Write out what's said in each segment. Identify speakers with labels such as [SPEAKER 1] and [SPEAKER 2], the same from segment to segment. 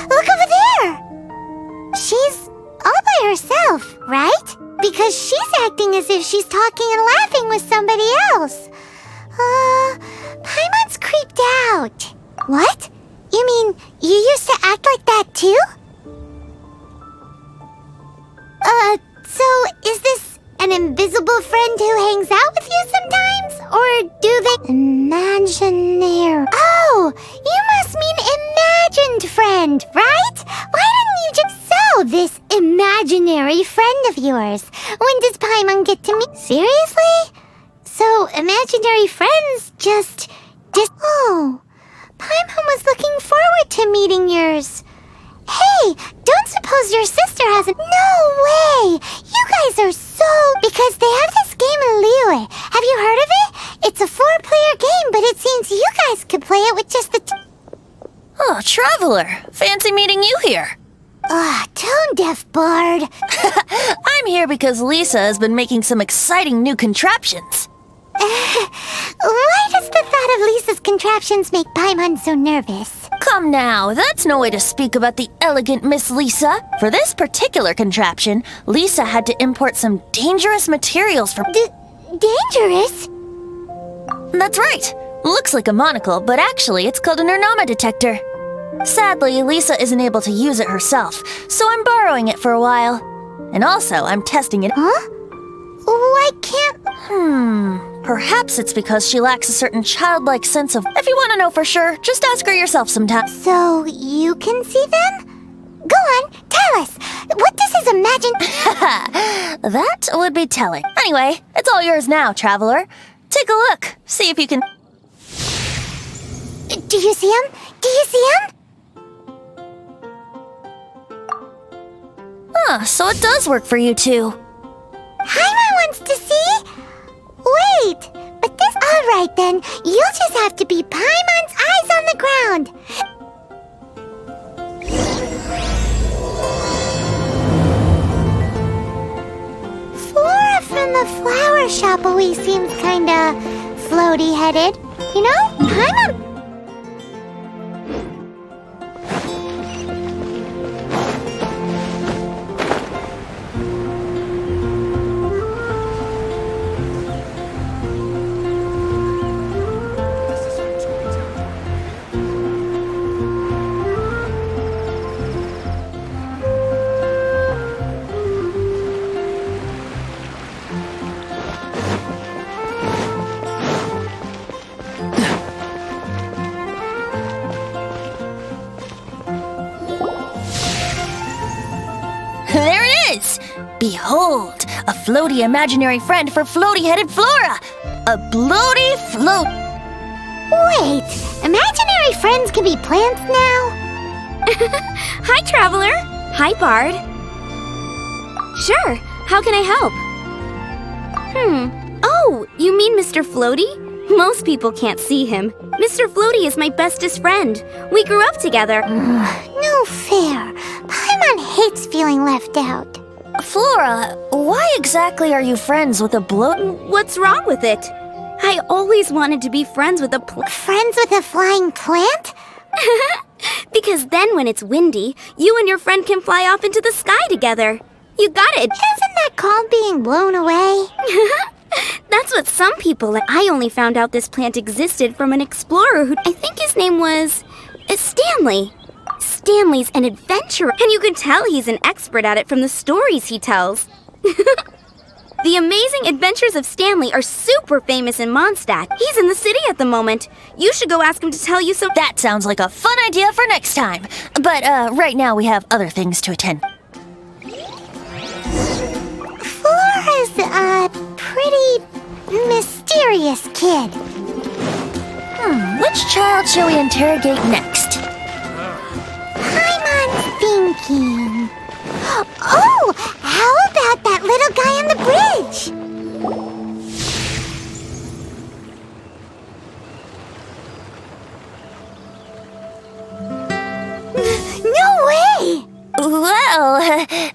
[SPEAKER 1] Look over there! She's all by herself, right? Because she's acting as if she's talking and laughing with somebody else. Paimon's creeped out. What? You mean you used to act like that too? So is this an invisible friend who hangs out with you sometimes? Or do they... Imaginary... Oh, you must mean imagined friend, right? Why didn't you just sell this imaginary friend of yours? When does Paimon get to meet... Seriously? So imaginary friends just... Oh, Paimon was looking forward to meeting yours. Hey, don't suppose your sister hasn't... No way! You guys are so... Because they have this game in Liyue. Have you heard of it? It's a 4-player game, but it seems you guys could play it with just the...
[SPEAKER 2] Oh, Traveler. Fancy meeting you here.
[SPEAKER 1] Tone-deaf bard.
[SPEAKER 2] I'm here because Lisa has been making some exciting new contraptions.
[SPEAKER 1] Why does the thought of Lisa's contraptions make Paimon so nervous?
[SPEAKER 2] Come now, that's no way to speak about the elegant Miss Lisa. For this particular contraption, Lisa had to import some dangerous materials from...
[SPEAKER 1] Dangerous?
[SPEAKER 2] That's right. Looks like a monocle, but actually it's called an Ernama detector. Sadly, Lisa isn't able to use it herself, so I'm borrowing it for a while. And also, I'm testing it...
[SPEAKER 1] Huh? Why can't...
[SPEAKER 2] Perhaps it's because she lacks a certain childlike sense of... If you want to know for sure, just ask her yourself sometime.
[SPEAKER 1] So you can see them? Go on, tell us. What does his imagine...
[SPEAKER 2] That would be telling. Anyway, it's all yours now, traveler. Take a look. See if you can...
[SPEAKER 1] Do you see him? Do you see him?
[SPEAKER 2] So it does work for you two.
[SPEAKER 1] Paimon wants to see? Wait, but this... Alright then, you'll just have to be Paimon's eyes on the ground. Flora from the flower shop always seems kinda floaty-headed. You know, Paimon...
[SPEAKER 2] There it is! Behold, a floaty imaginary friend for floaty-headed Flora! A bloaty float...
[SPEAKER 1] Wait, imaginary friends can be plants now?
[SPEAKER 3] Hi, Traveler. Hi, Bard. Sure, how can I help? Oh, you mean Mr. Floaty? Most people can't see him. Mr. Floaty is my bestest friend. We grew up together.
[SPEAKER 1] No fair. Paimon hates feeling left out.
[SPEAKER 2] Flora, why exactly are you friends with a bloat...
[SPEAKER 3] What's wrong with it? I always wanted to be friends with a
[SPEAKER 1] Friends with a flying plant?
[SPEAKER 3] Because then when it's windy, you and your friend can fly off into the sky together. You got it.
[SPEAKER 1] Isn't that called being blown away?
[SPEAKER 3] That's what some people like. I only found out this plant existed from an explorer who... I think his name was... Stanley. Stanley's an adventurer, and you can tell he's an expert at it from the stories he tells. The Amazing Adventures of Stanley are super famous in Mondstadt. He's in the city at the moment. You should go ask him to tell you some...
[SPEAKER 2] That sounds like a fun idea for next time. But right now we have other things to attend.
[SPEAKER 1] Flora's a pretty mysterious kid.
[SPEAKER 2] Which child shall we interrogate next?
[SPEAKER 1] Paimon's thinking. Oh, how about that little guy on the bridge? No way!
[SPEAKER 2] Well,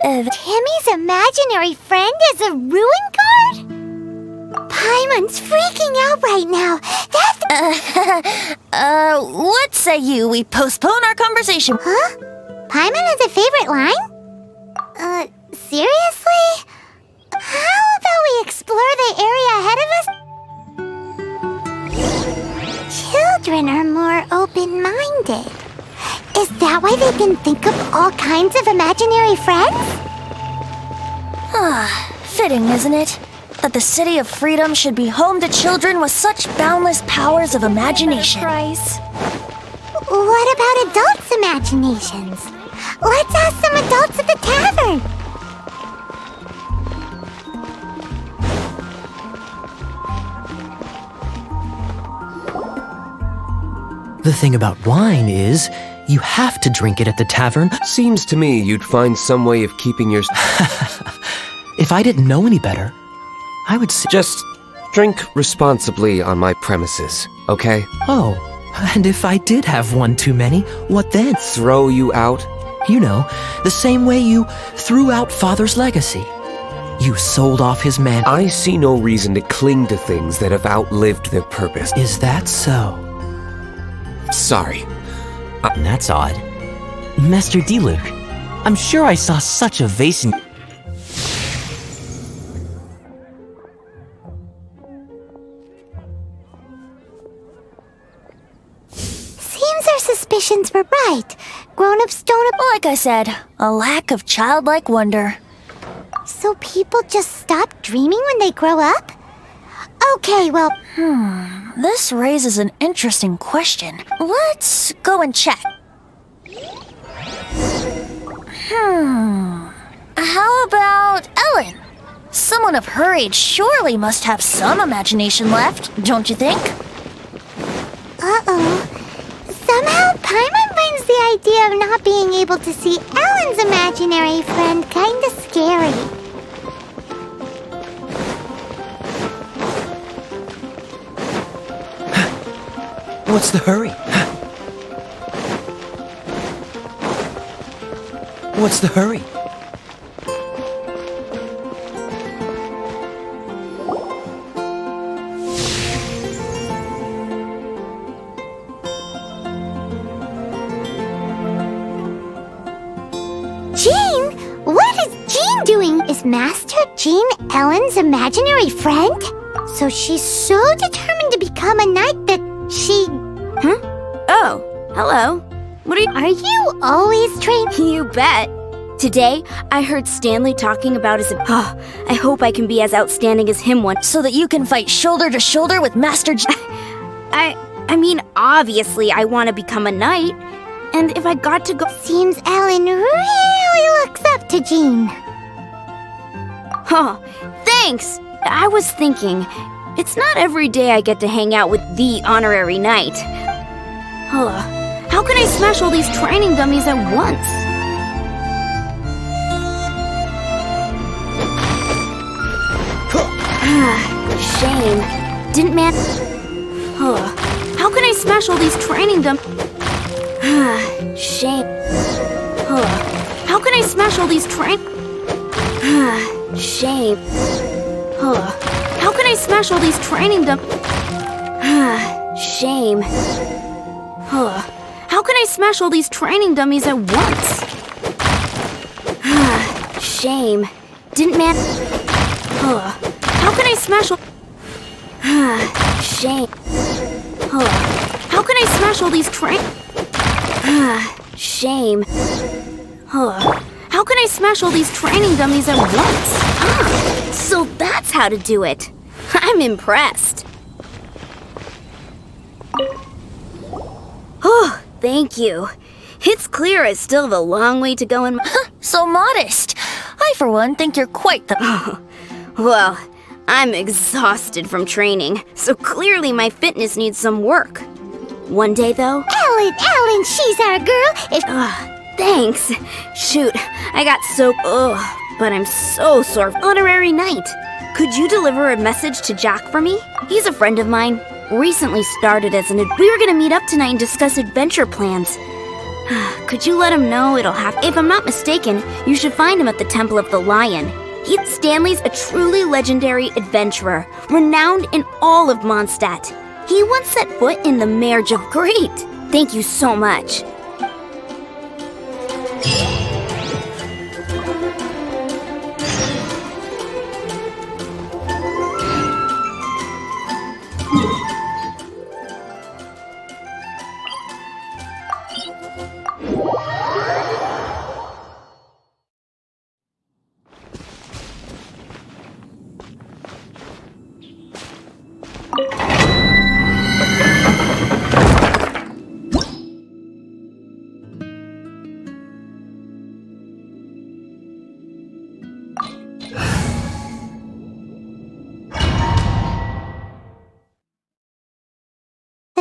[SPEAKER 1] Timmy's imaginary friend is a ruin guard? Paimon's freaking out right now.
[SPEAKER 2] what say you we postpone our conversation?
[SPEAKER 1] Huh? Paimon has a favorite line? Seriously? How about we explore the area ahead of us? Children are more open-minded. Is that why they can think of all kinds of imaginary friends?
[SPEAKER 2] Fitting, isn't it? That the City of Freedom should be home to children with such boundless powers of imagination.
[SPEAKER 1] What about adults' imaginations? Let's ask some adults at the tavern.
[SPEAKER 4] The thing about wine is, you have to drink it at the tavern.
[SPEAKER 5] Seems to me you'd find some way of keeping your...
[SPEAKER 4] If I didn't know any better, I would say...
[SPEAKER 5] Just drink responsibly on my premises, okay?
[SPEAKER 4] Oh, and if I did have one too many, what then?
[SPEAKER 5] Throw you out?
[SPEAKER 4] You know, the same way you threw out Father's legacy. You sold off his man.
[SPEAKER 5] I see no reason to cling to things that have outlived their purpose.
[SPEAKER 4] Is that so?
[SPEAKER 5] Sorry.
[SPEAKER 6] That's odd. Master D-Luke, I'm sure I saw such a vase in...
[SPEAKER 1] Seems our suspicions were right. Grown-ups don't...
[SPEAKER 2] Like I said, a lack of childlike wonder.
[SPEAKER 1] So people just stop dreaming when they grow up? Okay, well,
[SPEAKER 2] This raises an interesting question. Let's go and check. How about Ellen? Someone of her age surely must have some imagination left, don't you think?
[SPEAKER 1] uh-oh. Somehow, Paimon finds the idea of not being able to see Ellen's imaginary friend kinda scary.
[SPEAKER 4] What's the hurry? What's the hurry?
[SPEAKER 1] Jean? What is Jean doing? Is Master Jean Ellen's imaginary friend? So she's so determined to become a knight that she...
[SPEAKER 3] Oh, hello. What
[SPEAKER 1] Are you always trained?
[SPEAKER 3] You bet. Today, I heard Stanley talking about his... Oh, I hope I can be as outstanding as him one.
[SPEAKER 2] So that you can fight shoulder to shoulder with Master J.
[SPEAKER 3] I mean, obviously, I want to become a knight. And if I got to go...
[SPEAKER 1] Seems Ellen really looks up to Jean.
[SPEAKER 3] Oh, thanks! I was thinking, it's not every day I get to hang out with the honorary knight. How can I smash all these training dummies at once? Shame. Didn't man... How can I smash all these training Shame. How can I smash all these Shame. How can I smash all these training Shame. How can I smash all these training dummies at once? Shame. Didn't man... How can I smash all... Shame. How can I smash all these Shame. How can I smash all these training dummies at once? So that's how to do it. I'm impressed. Oh, thank you. It's clear I still have a long way to go in my...
[SPEAKER 2] So modest. I, for one, think you're quite the...
[SPEAKER 3] Well, I'm exhausted from training, so clearly my fitness needs some work. One day, though...
[SPEAKER 1] Ellen, she's our girl. If
[SPEAKER 3] Thanks. Shoot, I got so... but I'm so sore. Honorary knight. Could you deliver a message to Jack for me? He's a friend of mine. Recently started as an... We were gonna meet up tonight and discuss adventure plans. Could you let him know it'll have... If I'm not mistaken, you should find him at the Temple of the Lion. Stanley's a truly legendary adventurer, renowned in all of Mondstadt. He once set foot in the Marriage of Great. Thank you so much.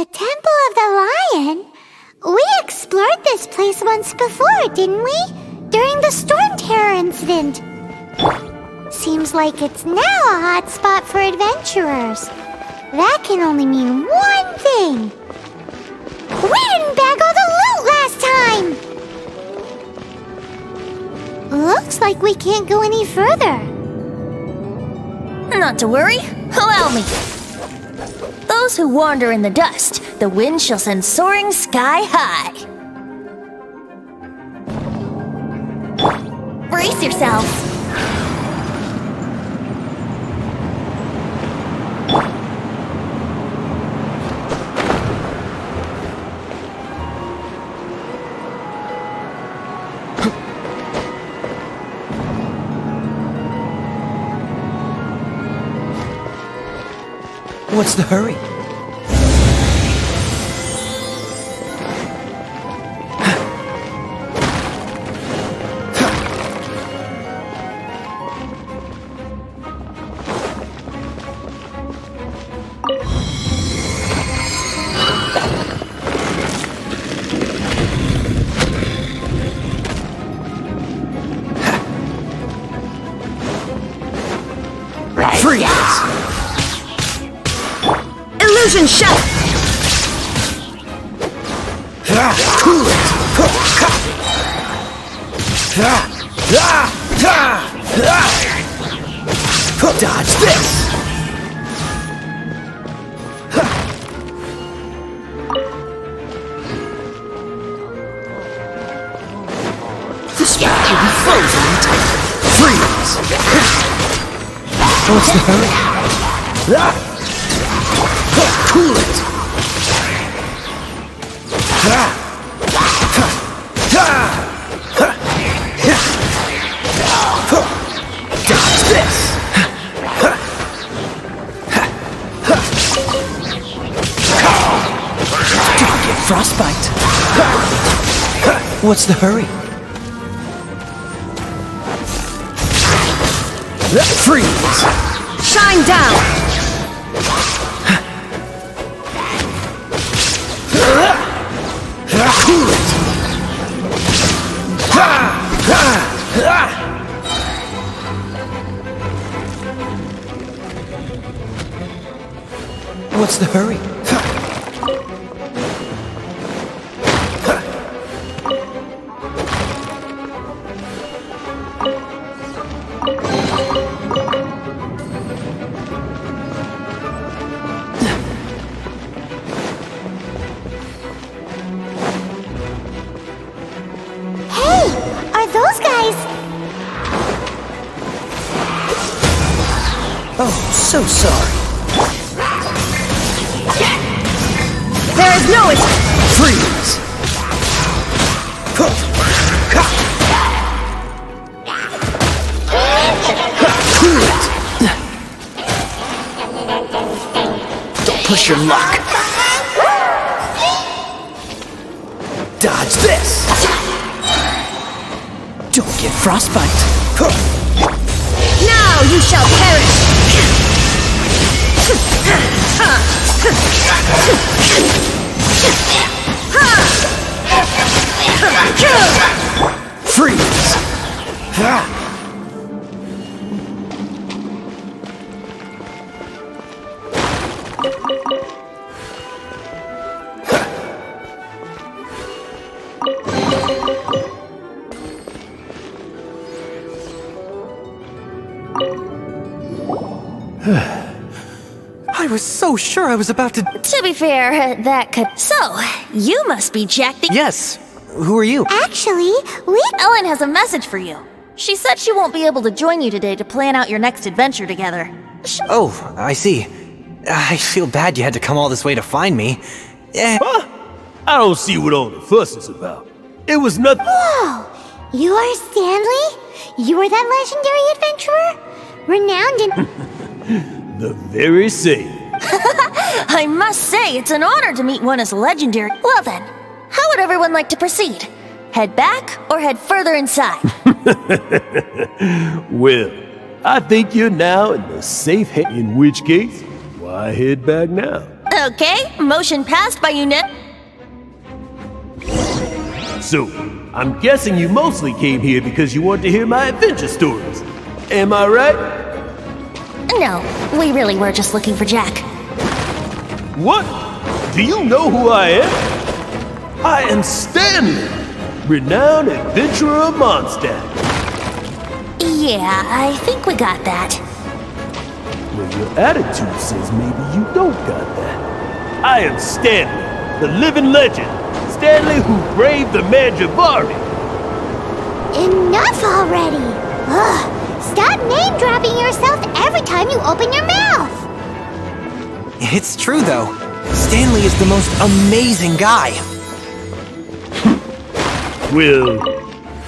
[SPEAKER 1] the Temple of the Lion? We explored this place once before, didn't we? During the Storm Terror incident. Seems like it's now a hot spot for adventurers. That can only mean one thing. We didn't bag all the loot last time! Looks like we can't go any further.
[SPEAKER 2] Not to worry. Allow me. Those who wander in the dust, the wind shall send soaring sky high. Brace yourselves.
[SPEAKER 4] What's the hurry? Freeze!
[SPEAKER 3] Illusion shot!
[SPEAKER 4] Cool it! Dodge this! This spot will be frozen in time. Freeze! What's the hurry? Cool it! Dodge this! Don't get frostbite! What's the hurry? Freeze!
[SPEAKER 3] Shine down!
[SPEAKER 4] Cool it! What's the hurry?
[SPEAKER 1] Hey, are those guys?
[SPEAKER 4] Oh, so sorry.
[SPEAKER 3] There is no
[SPEAKER 4] Freeze! Cool it! Don't push your luck. Dodge this! Don't get frostbite.
[SPEAKER 3] Now you shall perish!
[SPEAKER 4] Freeze!
[SPEAKER 6] I was so sure I was about to...
[SPEAKER 2] To be fair, that could... So, you must be Jack the...
[SPEAKER 6] Yes. Who are you?
[SPEAKER 1] Actually, we...
[SPEAKER 2] Ellen has a message for you. She said she won't be able to join you today to plan out your next adventure together.
[SPEAKER 6] Oh, I see. I feel bad you had to come all this way to find me.
[SPEAKER 7] Huh? I don't see what all the fuss is about. It was nothing.
[SPEAKER 1] Whoa! You are Stanley? You are that legendary adventurer? Renowned in...
[SPEAKER 7] The very same.
[SPEAKER 2] I must say, it's an honor to meet one as legendary. Well then, how would everyone like to proceed? Head back or head further inside?
[SPEAKER 7] Well, I think you're now in the safe head. In which case, why head back now?
[SPEAKER 2] Okay, motion passed by unit.
[SPEAKER 7] So, I'm guessing you mostly came here because you want to hear my adventure stories. Am I right?
[SPEAKER 2] No, we really were just looking for Jack.
[SPEAKER 7] What? Do you know who I am? I am Stanley, renowned adventurer of Mondstadt.
[SPEAKER 2] Yeah, I think we got that.
[SPEAKER 7] Well, your attitude says maybe you don't got that. I am Stanley, the living legend. Stanley who braved the Mangiavari.
[SPEAKER 1] Enough already! Ugh! Stop name-dropping yourself every time you open your mouth!
[SPEAKER 6] It's true, though. Stanley is the most amazing guy.
[SPEAKER 7] Well,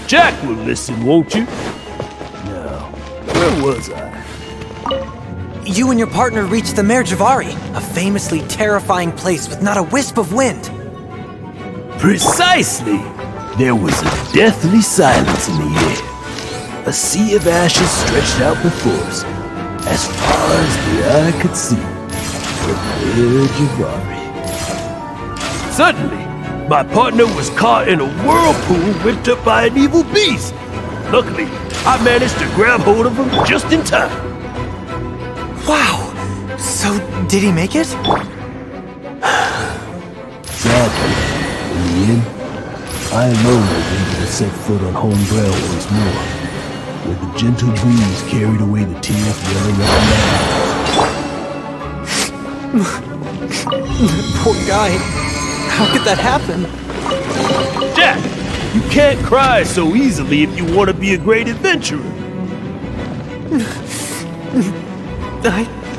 [SPEAKER 7] Jack will listen, won't you? Now, where was I?
[SPEAKER 8] you and your partner reached the Mare Javari, a famously terrifying place with not a wisp of wind.
[SPEAKER 7] Precisely! There was a deathly silence in the air. A sea of ashes stretched out before us, as far as the eye could see. The Mare Javari. Suddenly, my partner was caught in a whirlpool whipped up by an evil beast. Luckily, I managed to grab hold of him just in time.
[SPEAKER 8] Wow! So, did he make it?
[SPEAKER 7] Sadly, in the end, I alone was able to set foot on home ground once more, where the gentle breeze carried away the tears welling up in my eyes.
[SPEAKER 8] Poor guy. How could that happen?
[SPEAKER 7] Jack, you can't cry so easily if you want to be a great adventurer.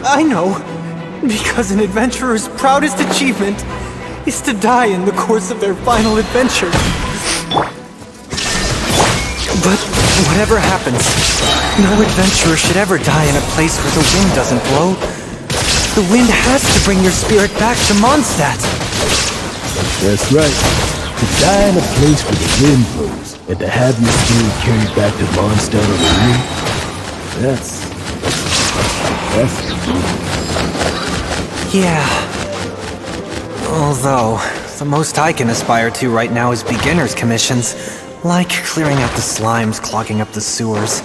[SPEAKER 8] I know. Because an adventurer's proudest achievement is to die in the course of their final adventure. But whatever happens, no adventurer should ever die in a place where the wind doesn't blow. The wind has to bring your spirit back to Mondstadt.
[SPEAKER 7] That's right. To die in a place where the wind blows, and to have your spirit carried back to Mondstadt on the wind, that's the dream.
[SPEAKER 8] Yeah. Although, the most I can aspire to right now is beginner's commissions, like clearing out the slimes clogging up the sewers.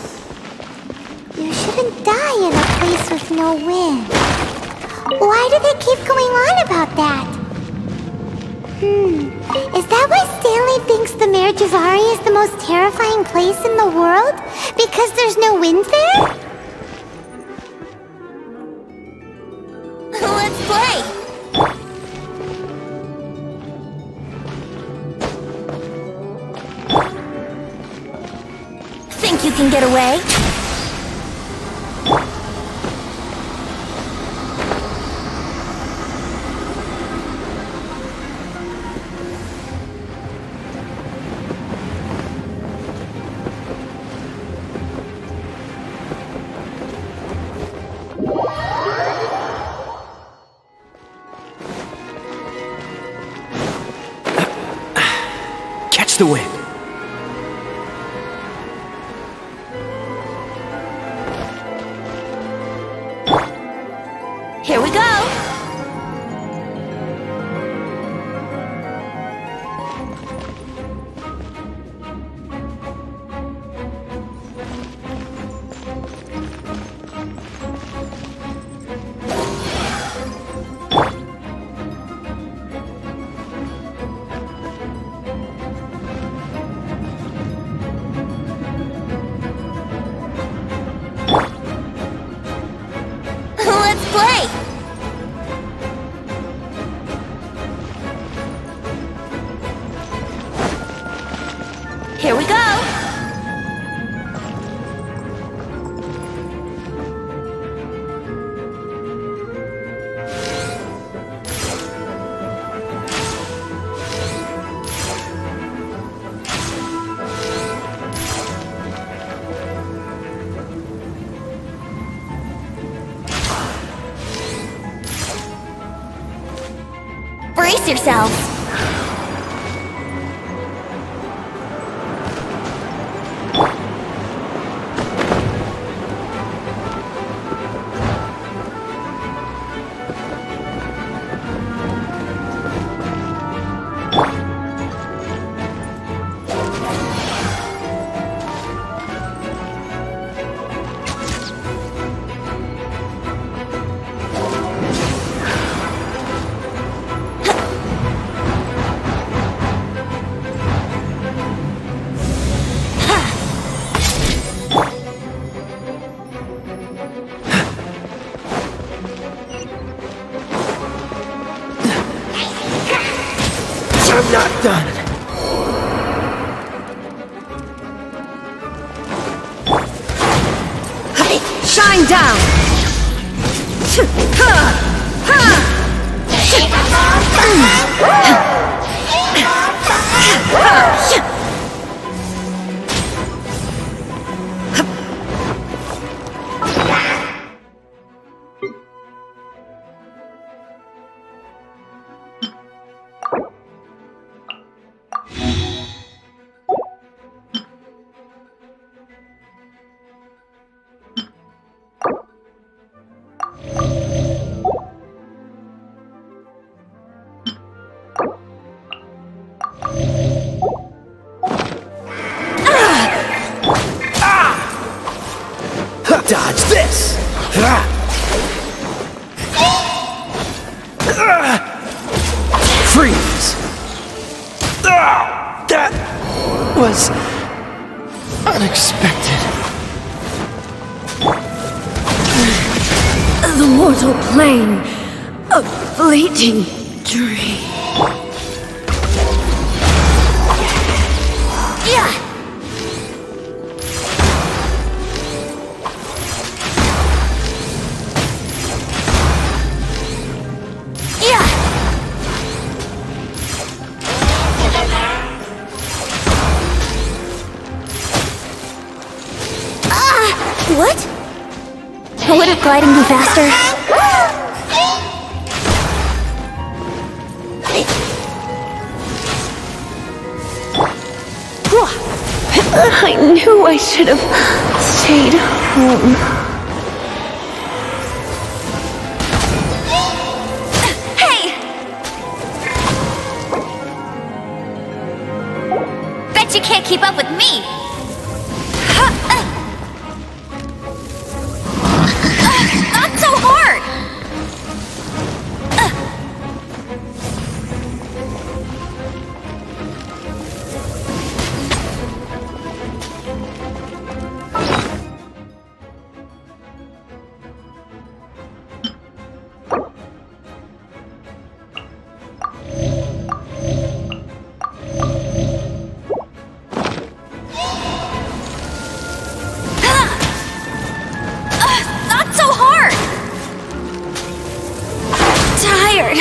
[SPEAKER 1] You shouldn't die in a place with no wind. Why do they keep going on about that? Is that why Stanley thinks the Mare Javari is the most terrifying place in the world? Because there's no wind there?
[SPEAKER 2] Let's play! Think you can get away?
[SPEAKER 8] Catch the wind.
[SPEAKER 2] Here we go! Let's play! Here we go! Brace yourselves!
[SPEAKER 4] I'm not done.
[SPEAKER 9] Shine down!
[SPEAKER 8] was unexpected.
[SPEAKER 9] The mortal plane, a fleeting dream.
[SPEAKER 2] Yeah! Yeah!
[SPEAKER 3] What? Wouldn't gliding be faster?
[SPEAKER 9] I knew I should have stayed home.
[SPEAKER 2] Hey! Bet you can't keep up with me! Not so hard! Not so hard! Tired.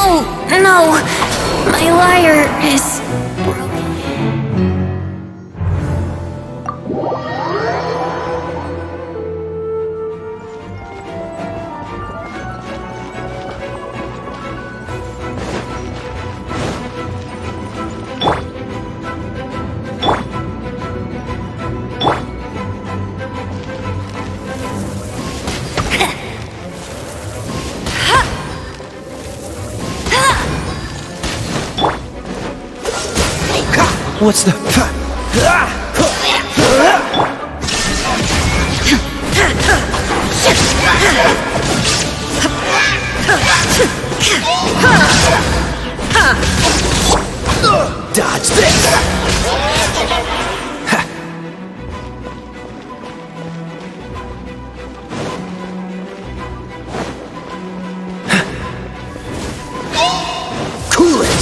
[SPEAKER 2] Oh, no! My lyre is broken.
[SPEAKER 8] What's the... Dodge this! Cool it!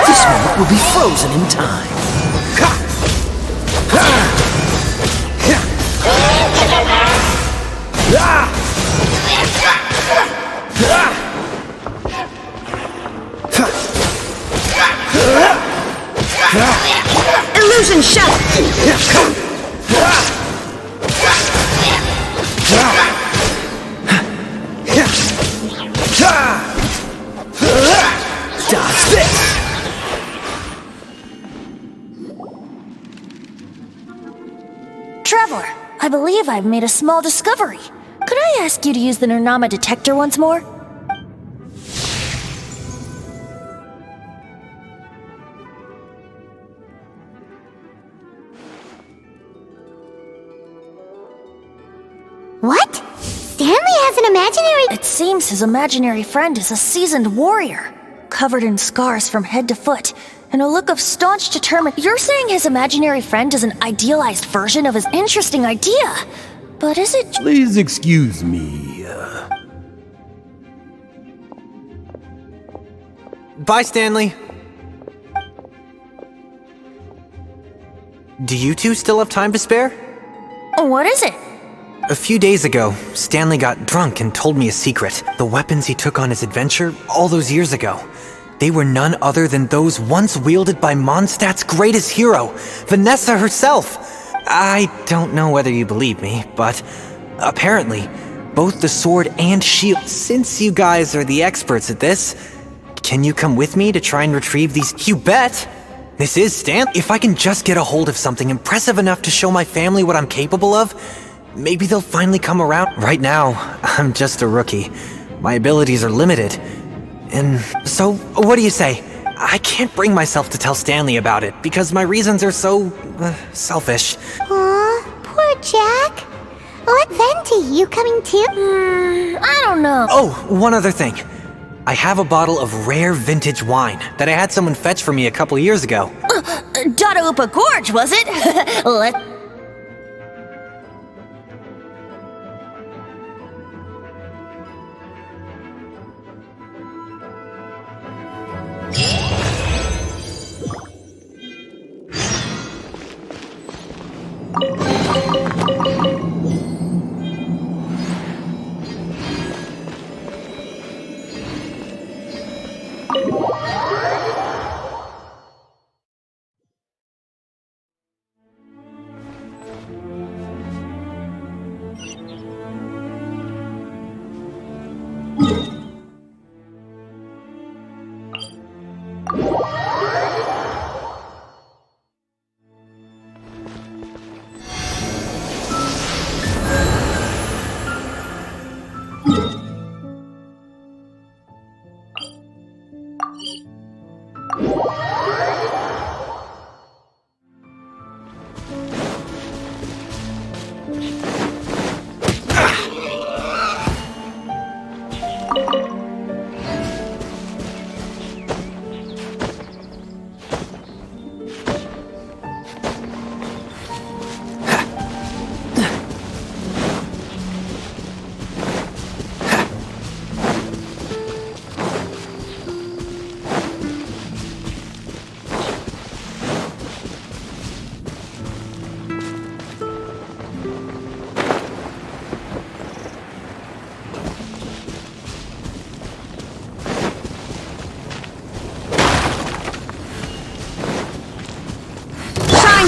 [SPEAKER 8] This moment will be frozen in time.
[SPEAKER 9] Illusion shot!
[SPEAKER 8] Dodge this!
[SPEAKER 2] Traveler, I believe I've made a small discovery. Could I ask you to use the Nernama detector once more?
[SPEAKER 1] What? Stanley has an imaginary...
[SPEAKER 2] It seems his imaginary friend is a seasoned warrior, covered in scars from head to foot, and a look of staunch determination. You're saying his imaginary friend is an idealized version of his interesting idea, but is it...
[SPEAKER 7] Please excuse me.
[SPEAKER 8] Bye, Stanley. Do you two still have time to spare?
[SPEAKER 2] What is it?
[SPEAKER 8] A few days ago, Stanley got drunk and told me a secret. The weapons he took on his adventure all those years ago. They were none other than those once wielded by Mondstadt's greatest hero, Vanessa herself. I don't know whether you believe me, but apparently, both the sword and shield... Since you guys are the experts at this, can you come with me to try and retrieve these... You bet! This is Stan. If I can just get a hold of something impressive enough to show my family what I'm capable of, maybe they'll finally come around. Right now, I'm just a rookie. My abilities are limited. And so, what do you say? I can't bring myself to tell Stanley about it because my reasons are so selfish.
[SPEAKER 1] Aw, poor Jack. What, Venti, you coming too?
[SPEAKER 2] I don't know.
[SPEAKER 8] Oh, one other thing. I have a bottle of rare vintage wine that I had someone fetch for me a couple years ago.
[SPEAKER 2] Dadaupa Gorge, was it? Let...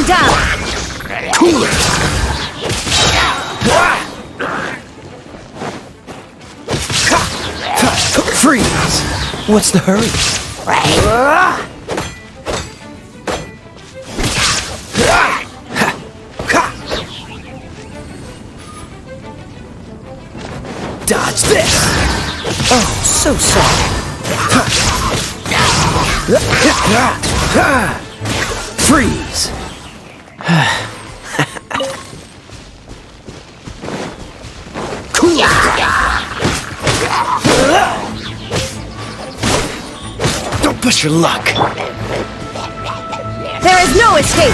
[SPEAKER 2] down!
[SPEAKER 4] Freeze! What's the hurry? Dodge this! Oh, so sorry. Freeze! Cool! Don't push your luck.
[SPEAKER 2] There is no escape!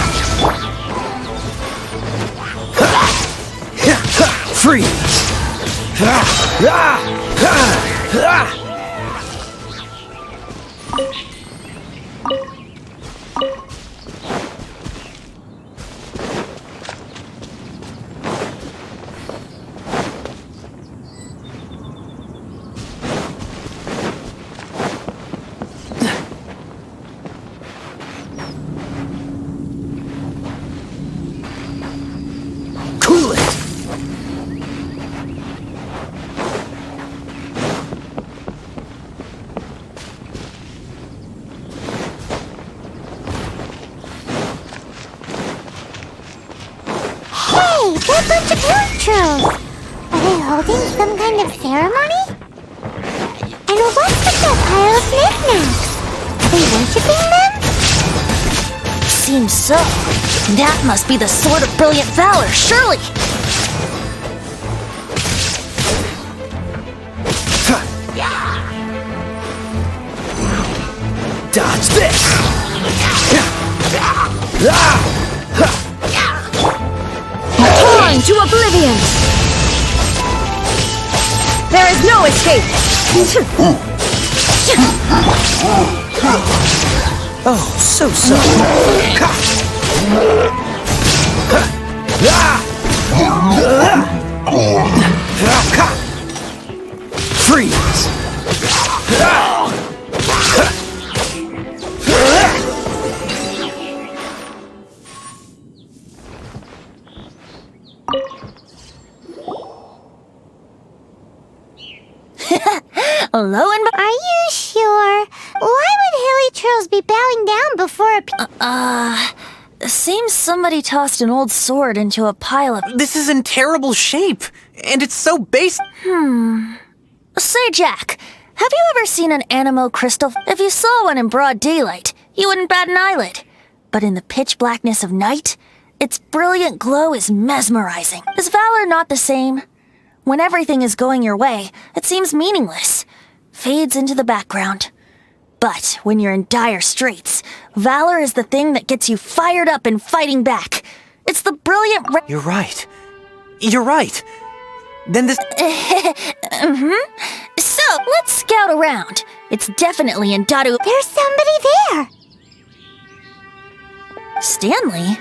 [SPEAKER 4] Freeze! Cool it!
[SPEAKER 1] Hey, they're a bunch of trolls. Are they holding some kind of ceremony? And what's with that pile of knickknacks? Are they worshipping them?
[SPEAKER 2] Seems so. That must be the Sword of Brilliant Valor, surely!
[SPEAKER 4] Dodge this!
[SPEAKER 2] Torn to oblivion! There is no escape!
[SPEAKER 4] Oh, so sorry. Freeze!
[SPEAKER 2] Lo and
[SPEAKER 1] Are you sure? Why would Hilly trolls be bowing down before a
[SPEAKER 2] Seems somebody tossed an old sword into a pile of...
[SPEAKER 8] This is in terrible shape, and it's so basic.
[SPEAKER 2] Say, Jack, have you ever seen an anemo crystal? If you saw one in broad daylight, you wouldn't bat an eyelid. But in the pitch blackness of night, its brilliant glow is mesmerizing. Is valor not the same? When everything is going your way, it seems meaningless, fades into the background. But when you're in dire straits, valor is the thing that gets you fired up and fighting back. It's the brilliant...
[SPEAKER 8] You're right. You're right. Then this...
[SPEAKER 2] So, let's scout around. It's definitely in Daru...
[SPEAKER 1] There's somebody there!
[SPEAKER 2] Stanley?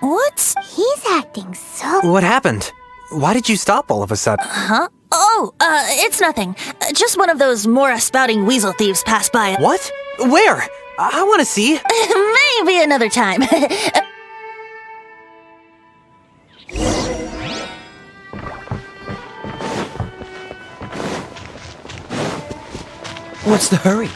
[SPEAKER 2] What's...
[SPEAKER 1] He's acting so...
[SPEAKER 8] What happened? Why did you stop all of a sudden?
[SPEAKER 2] Huh? Oh, it's nothing. Just one of those Mora-spouting weasel thieves passed by.
[SPEAKER 8] What? Where? I want to see.
[SPEAKER 2] Maybe another time.
[SPEAKER 4] What's the hurry?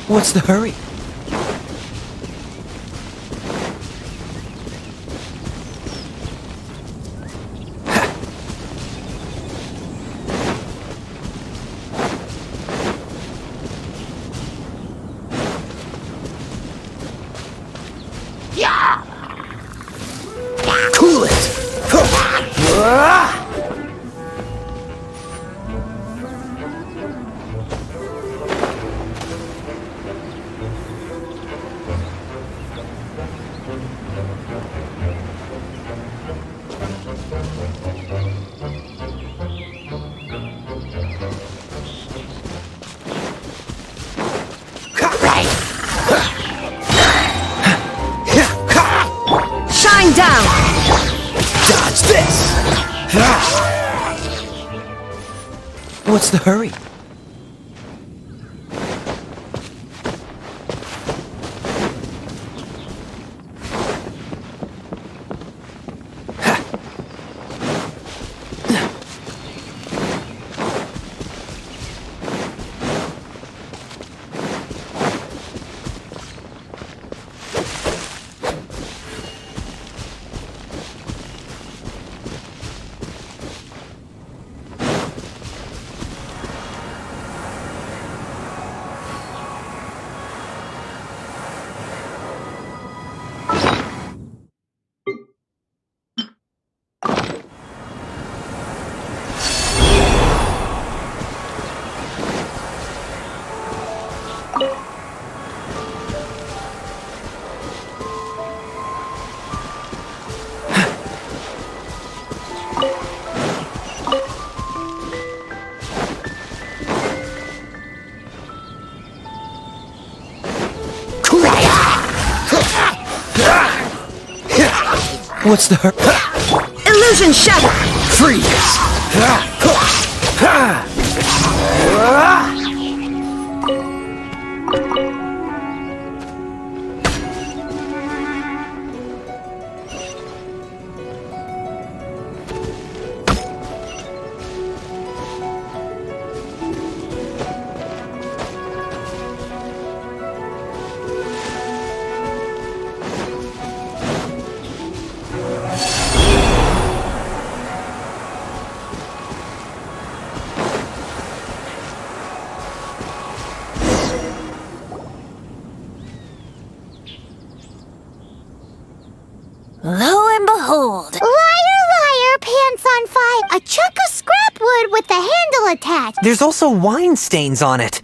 [SPEAKER 4] What's the hurry? Cool it!
[SPEAKER 9] Shine down!
[SPEAKER 4] Dodge this! What's the hurry? What's the hurry?
[SPEAKER 9] Illusion shatter!
[SPEAKER 4] Freeze!
[SPEAKER 1] A chunk of scrap wood with the handle attached.
[SPEAKER 8] There's also wine stains on it.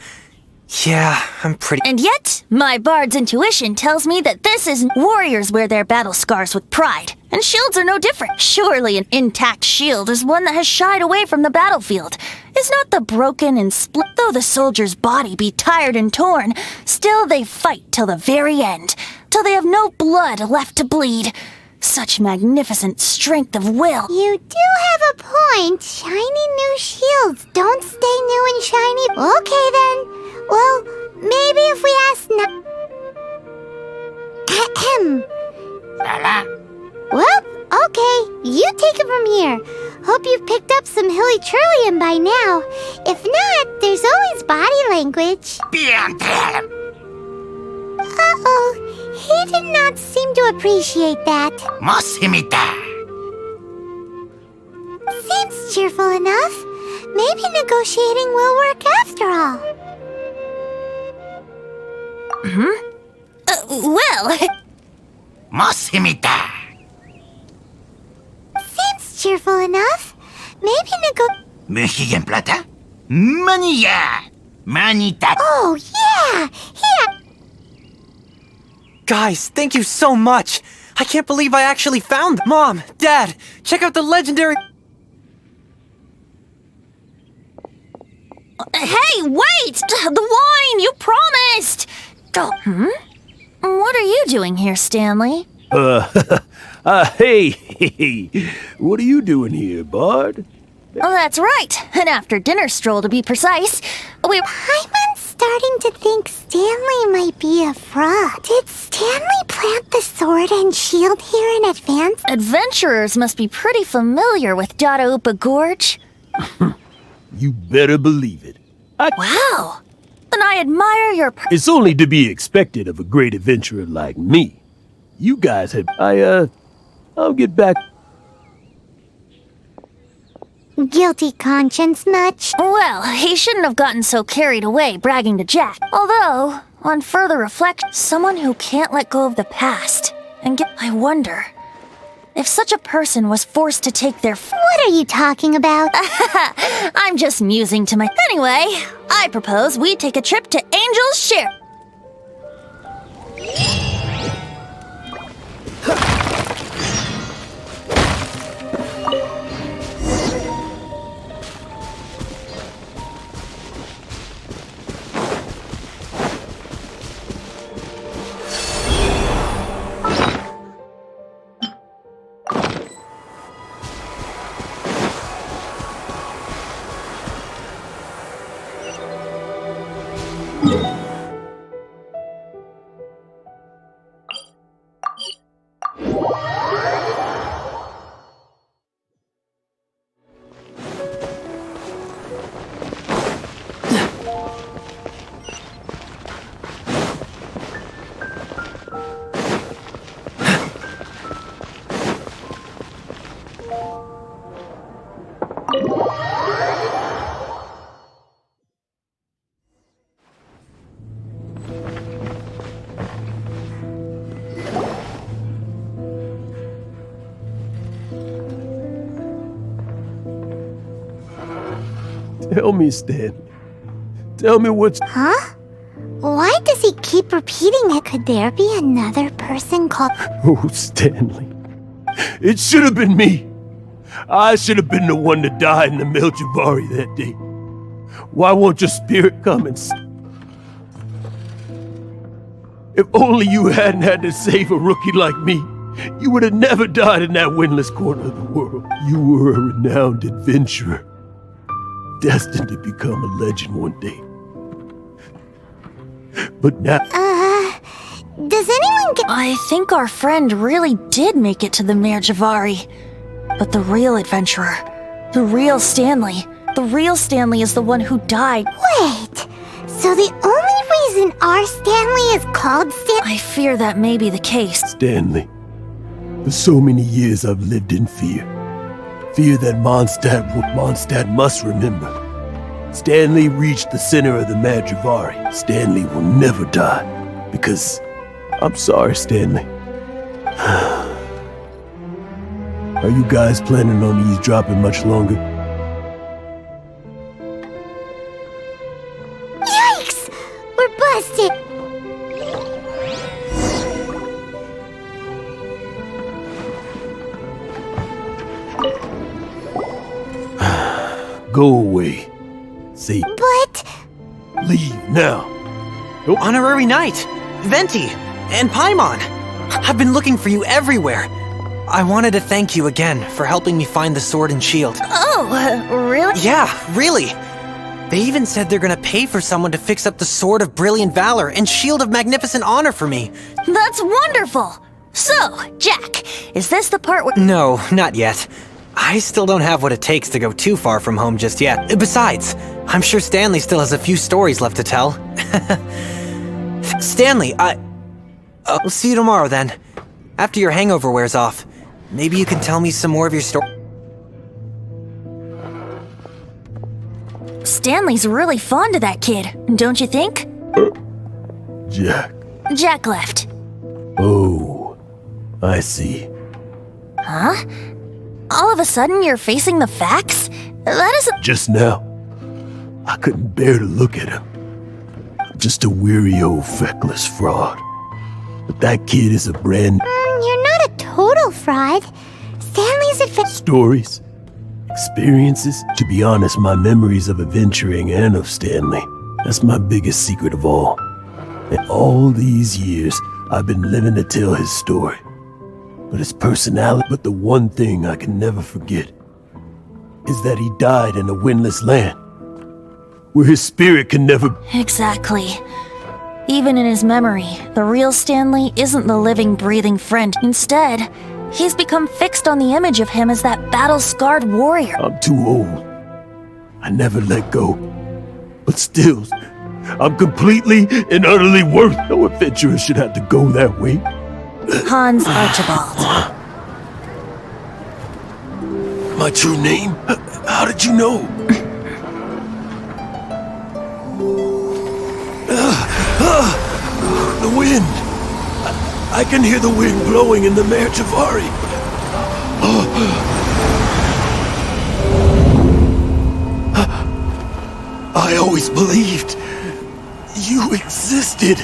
[SPEAKER 8] Yeah, I'm pretty...
[SPEAKER 2] And yet, my bard's intuition tells me that this isn't. Warriors wear their battle scars with pride, and shields are no different. Surely an intact shield is one that has shied away from the battlefield. Is not the broken and split. Though the soldier's body be tired and torn, still they fight till the very end, till they have no blood left to bleed. Such magnificent strength of will.
[SPEAKER 1] You do have a point. Shiny new shields don't stay new and shiny. Okay then. Well, maybe if we ask Well, okay. You take it from here. Hope you've picked up some hilly trillium by now. If not, there's always body language. Uh-oh. He did not seem to appreciate that. Seems cheerful enough. Maybe negotiating will work after all.
[SPEAKER 2] Well...
[SPEAKER 1] Seems cheerful enough. Maybe Oh, yeah! Here!
[SPEAKER 8] Guys, thank you so much! I can't believe I actually found them. Mom, Dad, check out the legendary...
[SPEAKER 2] Hey, wait! The wine! You promised! Oh, What are you doing here, Stanley?
[SPEAKER 7] Hey, what are you doing here, Bard?
[SPEAKER 2] Oh, that's right. An after-dinner stroll, to be precise.
[SPEAKER 1] I'm starting to think Stanley might be a fraud. Did Stanley plant the sword and shield here in advance?
[SPEAKER 2] Adventurers must be pretty familiar with Dadaupa Gorge.
[SPEAKER 7] You better believe it.
[SPEAKER 2] Wow! Then I admire your...
[SPEAKER 7] It's only to be expected of a great adventurer like me. You guys have... I'll get back...
[SPEAKER 1] Guilty conscience much?
[SPEAKER 2] Well, he shouldn't have gotten so carried away bragging to Jack. Although, on further reflection, someone who can't let go of the past and get... I wonder if such a person was forced to take their...
[SPEAKER 1] What are you talking about?
[SPEAKER 2] I'm just musing to my... Anyway, I propose we take a trip to Angel's Share.
[SPEAKER 7] Tell me, Stanley. Tell me what's...
[SPEAKER 1] Huh? Why does he keep repeating it? Could there be another person called...
[SPEAKER 7] Oh, Stanley. It should have been me. I should have been the one to die in the Meljavari that day. Why won't your spirit come and... If only you hadn't had to save a rookie like me, you would have never died in that windless corner of the world. You were a renowned adventurer, destined to become a legend one day. But now...
[SPEAKER 1] Does anyone get...
[SPEAKER 2] I think our friend really did make it to the Merjavari. But the real adventurer, the real Stanley is the one who died.
[SPEAKER 1] Wait, so the only reason our Stanley is called Stanley...
[SPEAKER 2] I fear that may be the case.
[SPEAKER 7] Stanley, for so many years I've lived in fear. Fear that Mondstadt must remember. Stanley reached the center of the Merjavari. Stanley will never die, because... I'm sorry, Stanley. I Are you guys planning on eavesdropping much longer?
[SPEAKER 1] Yikes! We're busted!
[SPEAKER 7] Go away. See,
[SPEAKER 1] But...
[SPEAKER 7] leave now.
[SPEAKER 8] Honorary Knight, Venti, and Paimon. I've been looking for you everywhere. I wanted to thank you again for helping me find the sword and shield.
[SPEAKER 2] Oh, really?
[SPEAKER 8] Yeah, really. They even said they're gonna pay for someone to fix up the Sword of Brilliant Valor and Shield of Magnificent Honor for me.
[SPEAKER 2] That's wonderful! So, Jack, is this the part where—
[SPEAKER 8] No, not yet. I still don't have what it takes to go too far from home just yet. Besides, I'm sure Stanley still has a few stories left to tell. Stanley, we'll see you tomorrow then. After your hangover wears off. Maybe you can tell me some more of your story.
[SPEAKER 2] Stanley's really fond of that kid, don't you think?
[SPEAKER 7] Jack.
[SPEAKER 2] Jack left.
[SPEAKER 7] Oh, I see.
[SPEAKER 2] Huh? All of a sudden you're facing the facts? That isn't—
[SPEAKER 7] Just now, I couldn't bear to look at him. Just a weary old feckless fraud. But that kid is a brand—
[SPEAKER 1] You're not a total fraud. Stanley's
[SPEAKER 7] stories, experiences. To be honest, my memories of adventuring and of Stanley, that's my biggest secret of all. And all these years, I've been living to tell his story. But his personality, but the one thing I can never forget is that he died in a windless land, where his spirit can never—
[SPEAKER 2] Exactly. Even in his memory, the real Stanley isn't the living, breathing friend. Instead, he's become fixed on the image of him as that battle-scarred warrior.
[SPEAKER 7] I'm too old. I never let go. But still, I'm completely and utterly worth— No adventurer should have to go that way.
[SPEAKER 2] Hans Archibald.
[SPEAKER 7] My true name? How did you know? The wind! I can hear the wind blowing in the Mare Javari. I always believed you existed.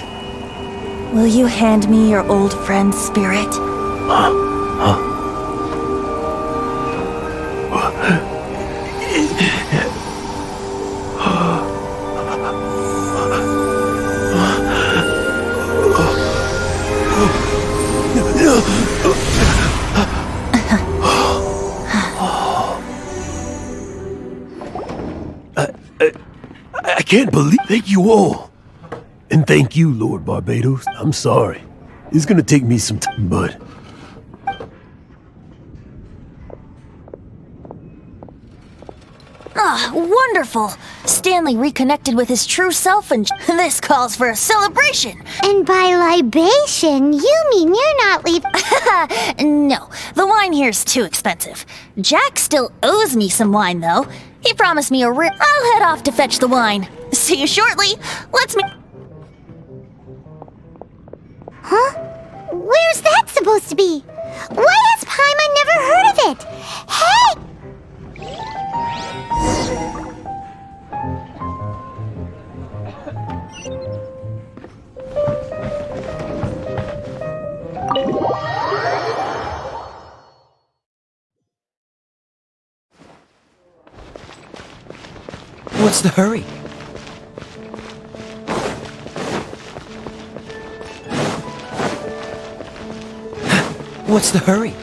[SPEAKER 2] Will you hand me your old friend's spirit?
[SPEAKER 7] I can't believe— Thank you all. And thank you, Lord Barbados. I'm sorry. It's gonna take me some time, but—
[SPEAKER 2] Ah, wonderful! Stanley reconnected with his true self and this calls for a celebration!
[SPEAKER 1] And by libation, you mean you're not leaving—
[SPEAKER 2] No, the wine here's too expensive. Jack still owes me some wine, though. He promised me a I'll head off to fetch the wine. See you shortly. Let's meet—
[SPEAKER 1] Huh? Where's that supposed to be? Why has Paimon never heard of it? Hey!
[SPEAKER 4] What's the hurry? What's the hurry?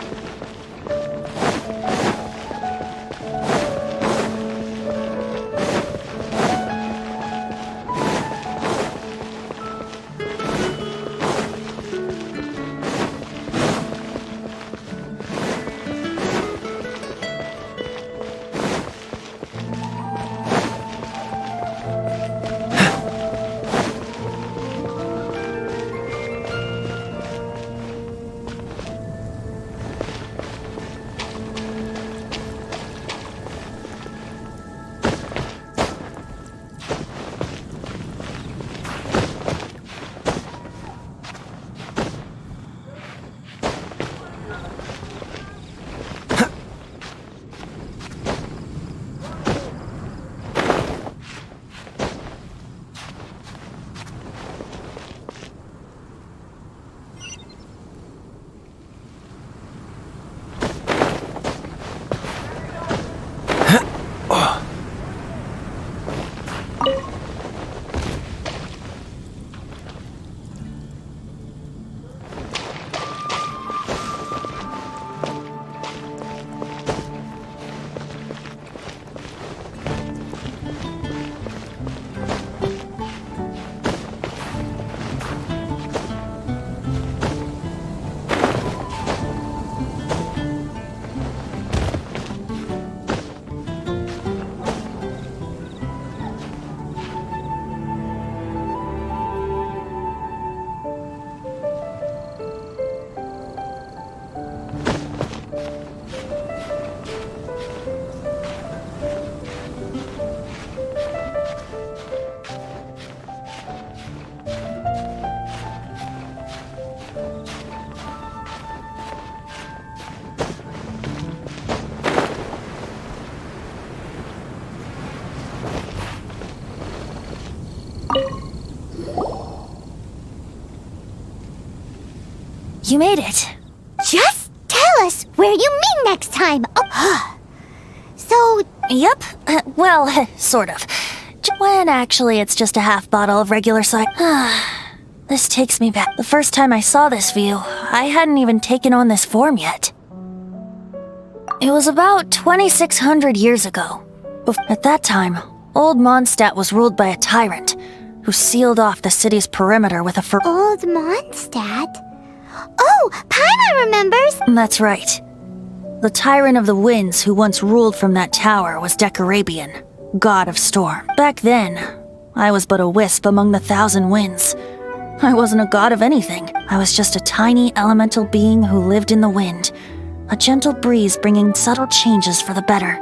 [SPEAKER 2] You made it.
[SPEAKER 1] Just tell us where you meet next time. Oh. So,
[SPEAKER 2] Yep. Well, sort of. When actually it's just a half bottle of regular cider. This takes me back. The first time I saw this view, I hadn't even taken on this form yet. It was about 2,600 years ago. At that time, Old Mondstadt was ruled by a tyrant who sealed off the city's perimeter with a
[SPEAKER 1] Old Mondstadt? Oh, Paimon remembers!
[SPEAKER 2] That's right. The Tyrant of the Winds who once ruled from that tower was Decarabian, god of storm. Back then, I was but a wisp among the 1,000 winds. I wasn't a god of anything. I was just a tiny elemental being who lived in the wind, a gentle breeze bringing subtle changes for the better.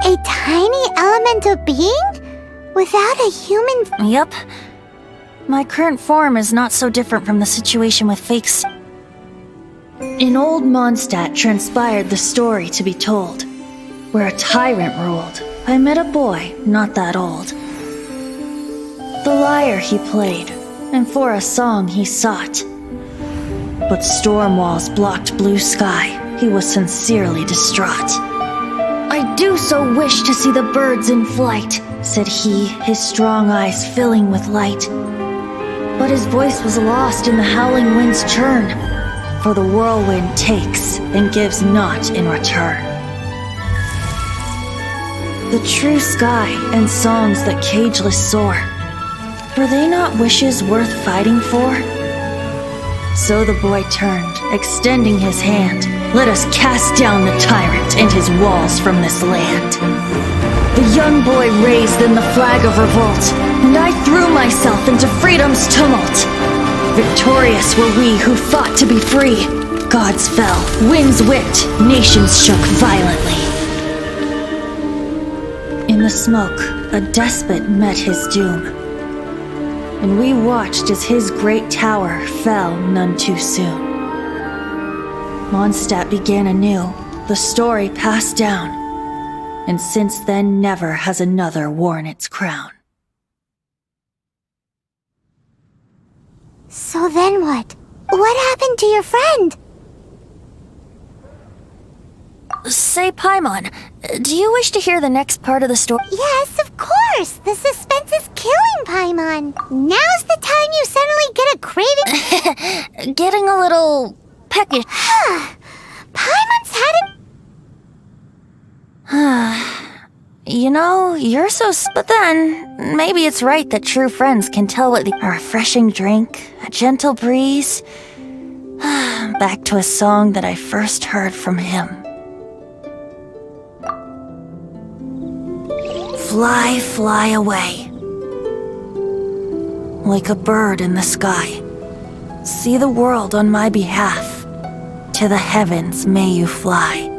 [SPEAKER 1] A tiny elemental being? Without a human...
[SPEAKER 2] Yep. My current form is not so different from the situation with fakes. In Old Mondstadt transpired the story to be told, where a tyrant ruled. I met a boy not that old. The lyre he played, and for a song he sought. But storm walls blocked blue sky. He was sincerely distraught. I do so wish to see the birds in flight, said he, his strong eyes filling with light. But his voice was lost in the howling wind's churn, for the whirlwind takes and gives not in return. The true sky and songs that cageless soar, were they not wishes worth fighting for? So the boy turned, extending his hand. Let us cast down the tyrant and his walls from this land. The young boy raised then the flag of revolt, and I threw myself into freedom's tumult. Victorious were we who fought to be free. Gods fell, winds whipped, nations shook violently. In the smoke, a despot met his doom, and we watched as his great tower fell none too soon. Mondstadt began anew, the story passed down, and since then never has another worn its crown.
[SPEAKER 1] So then what? What happened to your friend?
[SPEAKER 2] Say, Paimon, do you wish to hear the next part of the story?
[SPEAKER 1] Yes, of course! The suspense is killing, Paimon! Now's the time you suddenly get a craving...
[SPEAKER 2] Getting a little... peckish.
[SPEAKER 1] Paimon's had
[SPEAKER 2] You know, you're so... But then, maybe it's right that true friends can tell what a refreshing drink, a gentle breeze... Back to a song that I first heard from him. Fly, fly away. Like a bird in the sky. See the world on my behalf. To the heavens may you fly.